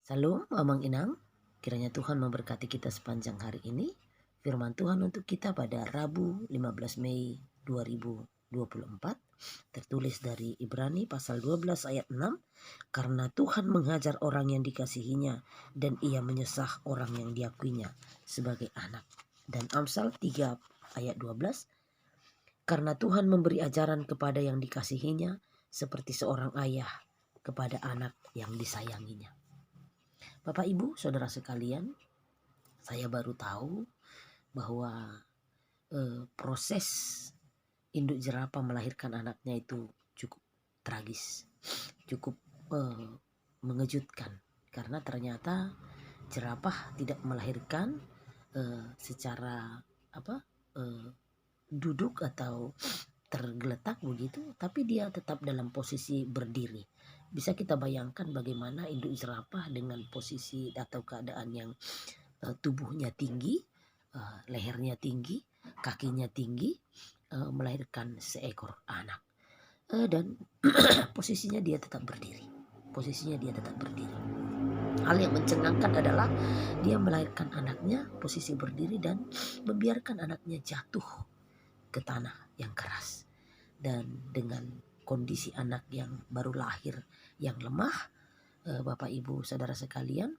Salam, Mamang Inang. Kiranya Tuhan memberkati kita sepanjang hari ini. Firman Tuhan untuk kita pada Rabu 15 Mei 2024 tertulis dari Ibrani pasal 12 ayat 6. Karena Tuhan menghajar orang yang dikasihinya dan ia menyesah orang yang diakuinya sebagai anak. Dan Amsal 3 ayat 12. Karena Tuhan memberi ajaran kepada yang dikasihinya seperti seorang ayah kepada anak yang disayanginya. Bapak Ibu Saudara sekalian, saya baru tahu bahwa proses induk jerapah melahirkan anaknya itu cukup tragis, cukup mengejutkan, karena ternyata jerapah tidak melahirkan secara duduk atau tergeletak begitu, tapi dia tetap dalam posisi berdiri. Bisa kita bayangkan bagaimana induk jerapah dengan posisi atau keadaan yang tubuhnya tinggi, lehernya tinggi, kakinya tinggi, melahirkan seekor anak. Dan posisinya dia tetap berdiri. Hal yang mencengangkan adalah dia melahirkan anaknya posisi berdiri dan membiarkan anaknya jatuh ke tanah yang keras. Dan dengan kondisi anak yang baru lahir yang lemah, Bapak Ibu Saudara sekalian,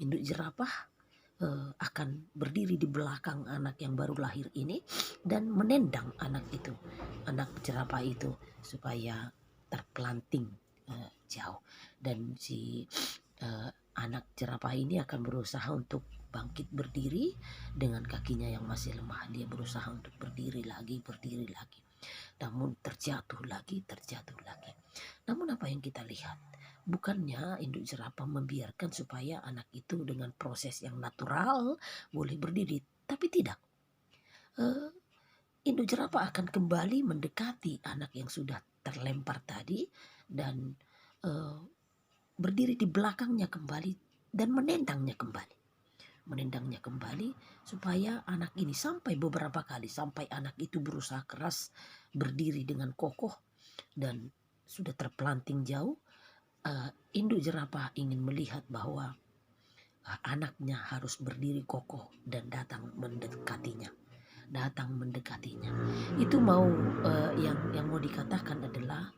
induk jerapah akan berdiri di belakang anak yang baru lahir ini dan menendang anak jerapah itu supaya terpelanting jauh. Dan si anak jerapah ini akan berusaha untuk bangkit berdiri dengan kakinya yang masih lemah. Dia berusaha untuk berdiri lagi. Namun terjatuh lagi. Namun apa yang kita lihat? Bukannya induk jerapah membiarkan supaya anak itu dengan proses yang natural boleh berdiri, tapi tidak. Induk jerapah akan kembali mendekati anak yang sudah terlempar tadi dan berdiri di belakangnya kembali dan menendangnya kembali supaya anak ini sampai beberapa kali, sampai anak itu berusaha keras berdiri dengan kokoh dan sudah terpelanting jauh. Induk jerapah ingin melihat bahwa anaknya harus berdiri kokoh dan datang mendekatinya. Itu yang mau dikatakan adalah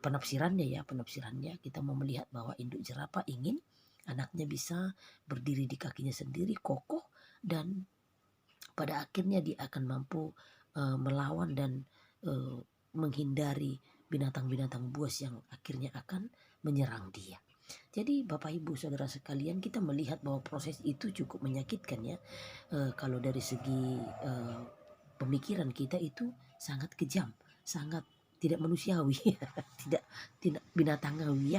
penafsirannya kita mau melihat bahwa induk jerapah ingin anaknya bisa berdiri di kakinya sendiri kokoh, dan pada akhirnya dia akan mampu melawan dan menghindari binatang-binatang buas yang akhirnya akan menyerang dia. Jadi Bapak Ibu Saudara sekalian, kita melihat bahwa proses itu cukup menyakitkan ya. Kalau dari segi pemikiran kita itu sangat kejam, sangat tidak manusiawi, tidak binatangawi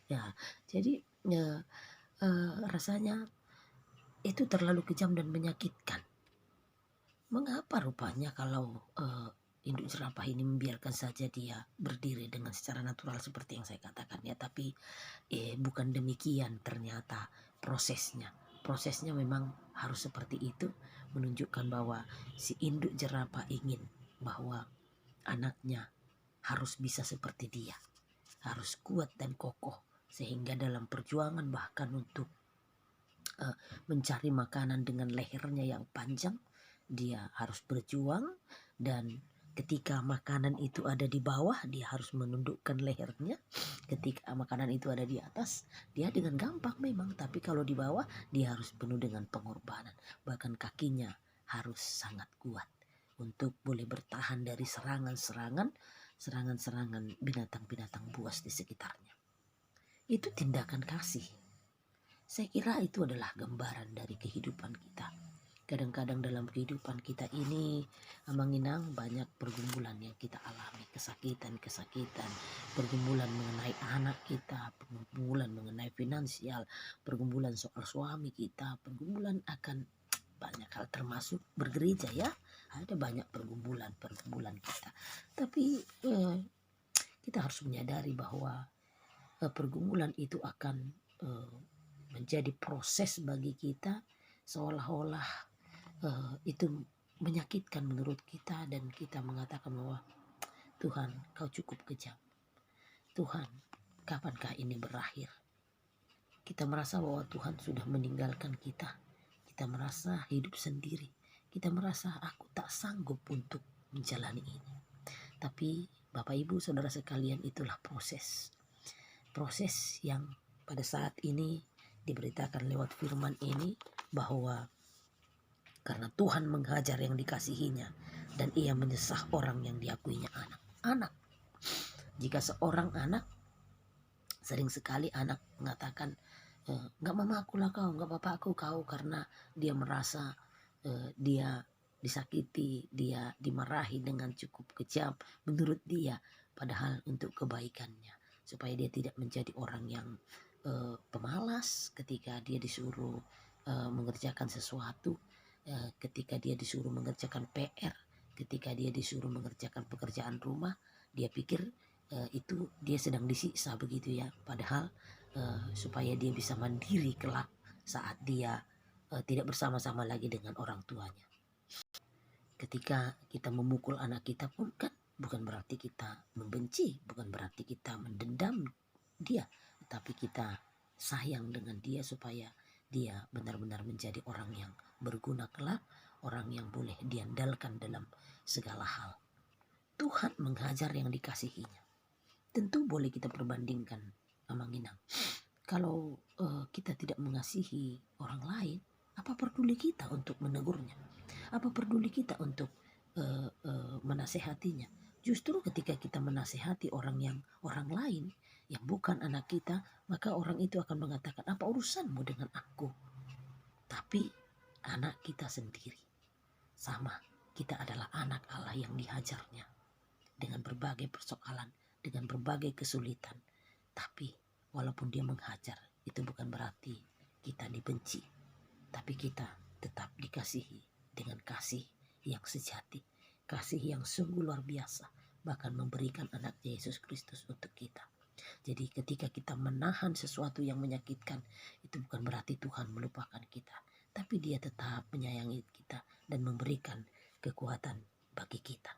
ya. Jadi rasanya itu terlalu kejam dan menyakitkan. Mengapa rupanya kalau induk jerapah ini membiarkan saja dia berdiri dengan secara natural seperti yang saya katakan ya, tapi bukan demikian ternyata prosesnya. Prosesnya memang harus seperti itu, menunjukkan bahwa si induk jerapah ingin bahwa anaknya harus bisa seperti dia, harus kuat dan kokoh, sehingga dalam perjuangan bahkan untuk mencari makanan dengan lehernya yang panjang, dia harus berjuang. Dan ketika makanan itu ada di bawah, dia harus menundukkan lehernya. Ketika makanan itu ada di atas, dia dengan gampang memang, tapi kalau di bawah dia harus penuh dengan pengorbanan. Bahkan kakinya harus sangat kuat untuk boleh bertahan dari serangan-serangan binatang-binatang buas di sekitarnya. Itu tindakan kasih. Saya kira itu adalah gambaran dari kehidupan kita. Kadang-kadang dalam kehidupan kita ini, Inang, banyak pergumulan yang kita alami, kesakitan, pergumulan mengenai anak kita, pergumulan mengenai finansial, pergumulan soal suami kita, pergumulan akan banyak hal termasuk bergereja ya. Ada banyak pergumulan kita. Tapi kita harus menyadari bahwa pergumulan itu akan menjadi proses bagi kita, seolah-olah itu menyakitkan menurut kita, dan kita mengatakan bahwa Tuhan, kau cukup kejam. Tuhan, kapankah ini berakhir? kita merasa bahwa Tuhan sudah meninggalkan kita. Kita merasa hidup sendiri. Kita merasa aku tak sanggup untuk menjalani ini. Tapi Bapak Ibu Saudara sekalian, itulah proses. Proses yang pada saat ini diberitakan lewat firman ini bahwa karena Tuhan menghajar yang dikasihinya dan ia menyesah orang yang diakuinya anak. Anak. Jika seorang anak, sering sekali anak mengatakan, nggak mama aku lah kau, nggak bapak aku kau, karena dia merasa dia disakiti, dia dimarahi dengan cukup kejam menurut dia, padahal untuk kebaikannya, supaya dia tidak menjadi orang yang pemalas ketika dia disuruh mengerjakan sesuatu, ketika dia disuruh mengerjakan PR, ketika dia disuruh mengerjakan pekerjaan rumah, dia pikir itu dia sedang disiksa begitu ya, padahal supaya dia bisa mandiri kelak saat dia tidak bersama-sama lagi dengan orang tuanya. Ketika kita memukul anak kita pun kan bukan berarti kita membenci, bukan berarti kita mendendam dia, tapi kita sayang dengan dia supaya dia benar-benar menjadi orang yang berguna kelak, orang yang boleh diandalkan dalam segala hal. Tuhan menghajar yang dikasihinya. Tentu boleh kita perbandingkan, Amang Inang. Kalau kita tidak mengasihi orang lain, apa peduli kita untuk menegurnya? Apa peduli kita untuk menasehatinya? Justru ketika kita menasehati orang lain yang bukan anak kita, maka orang itu akan mengatakan, apa urusanmu dengan aku? Tapi anak kita sendiri sama, kita adalah anak Allah yang dihajarnya dengan berbagai persoalan, dengan berbagai kesulitan. Tapi walaupun dia menghajar, itu bukan berarti kita dibenci, tapi kita tetap dikasihi dengan kasih yang sejati, kasih yang sungguh luar biasa, bahkan memberikan anak Yesus Kristus untuk kita. Jadi ketika kita menahan sesuatu yang menyakitkan, itu bukan berarti Tuhan melupakan kita, tapi dia tetap menyayangi kita dan memberikan kekuatan bagi kita.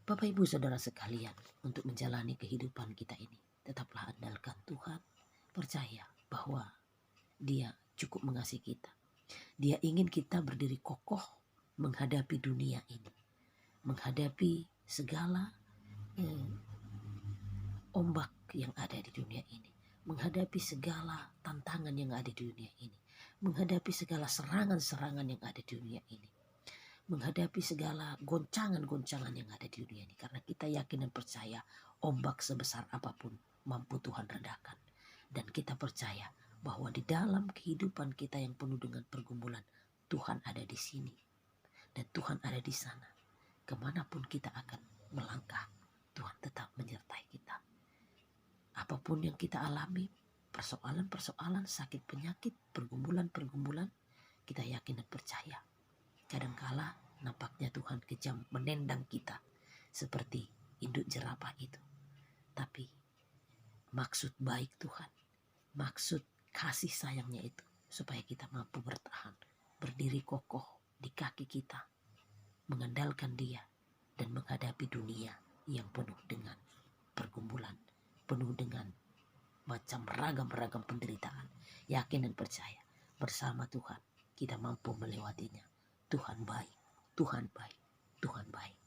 Bapak Ibu Saudara sekalian, untuk menjalani kehidupan kita ini, tetaplah andalkan Tuhan, percaya bahwa Dia cukup mengasihi kita. Dia ingin kita berdiri kokoh menghadapi dunia ini, menghadapi segala ombak yang ada di dunia ini, menghadapi segala tantangan yang ada di dunia ini, menghadapi segala serangan-serangan yang ada di dunia ini, menghadapi segala goncangan-goncangan yang ada di dunia ini, karena kita yakin dan percaya ombak sebesar apapun mampu Tuhan redakan. Dan kita percaya bahwa di dalam kehidupan kita yang penuh dengan pergumulan, Tuhan ada di sini dan Tuhan ada di sana. Kemanapun kita akan melangkah, Tuhan tetap menyertai kita. Apapun yang kita alami, persoalan-persoalan, sakit penyakit, pergumulan-pergumulan, kita yakin dan percaya kadangkala nampaknya Tuhan kejam menendang kita seperti induk jerapah itu. Tapi maksud baik Tuhan, maksud kasih sayangnya itu supaya kita mampu bertahan, berdiri kokoh di kaki kita, mengandalkan Dia dan menghadapi dunia yang penuh dengan pergumulan, penuh dengan macam ragam-ragam penderitaan. Yakin dan percaya bersama Tuhan kita mampu melewatinya. Tuhan baik, Tuhan baik, Tuhan baik.